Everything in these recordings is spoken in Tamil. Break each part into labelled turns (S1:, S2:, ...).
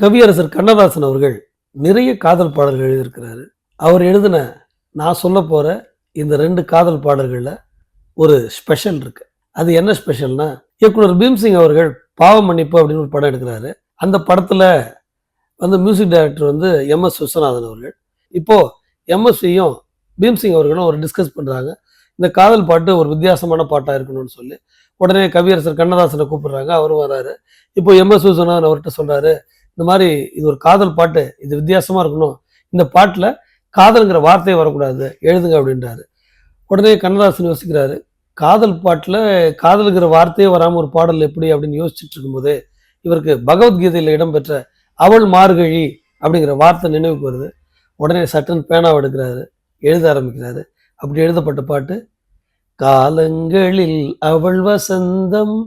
S1: கவியரசர் கண்ணதாசன் அவர்கள் நிறைய காதல் பாடல்கள் எழுதியிருக்கிறாரு. அவர் எழுதின நான் சொல்ல போற இந்த 2 காதல் பாடல்கள்ல ஒரு ஸ்பெஷல் இருக்கு. அது என்ன ஸ்பெஷல்னா, இயக்குனர் பீம்சிங் அவர்கள் பாவ மன்னிப்பு அப்படின்னு ஒரு படம் எடுக்கிறாரு. அந்த படத்துல மியூசிக் டைரக்டர் எம்.எஸ். விஸ்வநாதன் அவர்கள். இப்போ எம்.எஸ்.வியும் பீம்சிங் அவர்களும் ஒரு டிஸ்கஸ் பண்றாங்க. இந்த காதல் பாட்டு ஒரு வித்தியாசமான பாட்டா இருக்கணும்னு சொல்லி. உடனே கவியரசர் கண்ணதாசனை கூப்பிடுறாங்க. அவரும் வராரு. இப்போ எம்.எஸ். விஸ்வநாதன் அவர்கிட்ட சொல்றாரு, இந்த மாதிரி இது ஒரு காதல் பாட்டு, இது வித்தியாசமா இருக்கணும், இந்த பாட்டுல காதல்ங்கிற வார்த்தையே வரக்கூடாது, எழுதுங்க அப்படின்றாரு. உடனே கண்ணதாசன் யோசிக்கிறாரு, காதல் பாட்டுல காதலுங்கிற வார்த்தையே வராம ஒரு பாடல் எப்படி அப்படின்னு யோசிச்சுட்டு இருக்கும்போது இவருக்கு பகவத்கீதையில இடம்பெற்ற அவள் மார்கழி அப்படிங்கிற வார்த்தை நினைவுக்கு வருது. உடனே சட்டன் பேனாவை எடுக்கிறாரு, எழுத ஆரம்பிக்கிறாரு. அப்படி எழுதப்பட்ட பாட்டு, காலங்களில் அவள் வசந்தம்,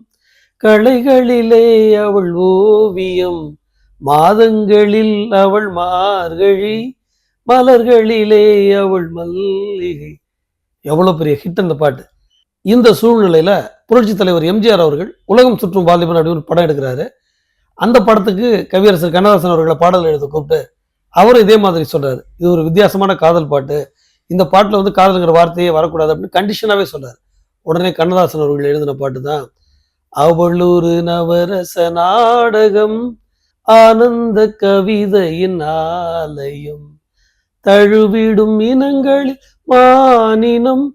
S1: கலைகளிலே அவள் ஓவியம், மாதங்களில் அவள் மார்கழி, மலர்களிலே அவள் மல்லிகை. எவ்வளவு பெரிய ஹிட் அந்த பாட்டு. இந்த சூழ்நிலையில புரட்சி தலைவர் எம்ஜிஆர் அவர்கள் உலகம் சுற்றும் வாலிபன் அப்படின்னு ஒரு படம் எடுக்கிறாரு. அந்த படத்துக்கு கவியரசர் கண்ணதாசன் அவர்களை பாடல் எழுத கூப்பிட்டு அவரும் இதே மாதிரி சொல்றாரு, இது ஒரு வித்தியாசமான காதல் பாட்டு, இந்த பாட்டுல காதல்ங்கிற வார்த்தையே வரக்கூடாது அப்படின்னு கண்டிஷனாவே சொல்றாரு. உடனே கண்ணதாசன் அவர்கள் எழுதின பாட்டு தான் அவளூர் நவரச நாடகம், ஆனந்த கவிதையின் ஆலயம், தழுவிடும் இனங்களில் மானினம்,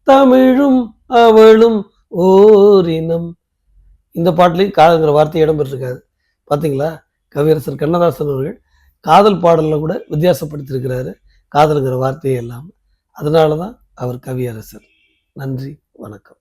S1: தமிழும் அவளும் ஓரினம். இந்த பாட்டிலையும் காதல்ங்கிற வார்த்தை இடம்பெற்றிருக்காது. பார்த்தீங்களா, கவியரசர் கண்ணதாசன் அவர்கள் காதல் பாடல்ல கூட வித்தியாசப்படுத்தியிருக்கிறாரு, காதல்ங்கிற வார்த்தையே இல்லாமல். அதனால தான் அவர் கவியரசர். நன்றி, வணக்கம்.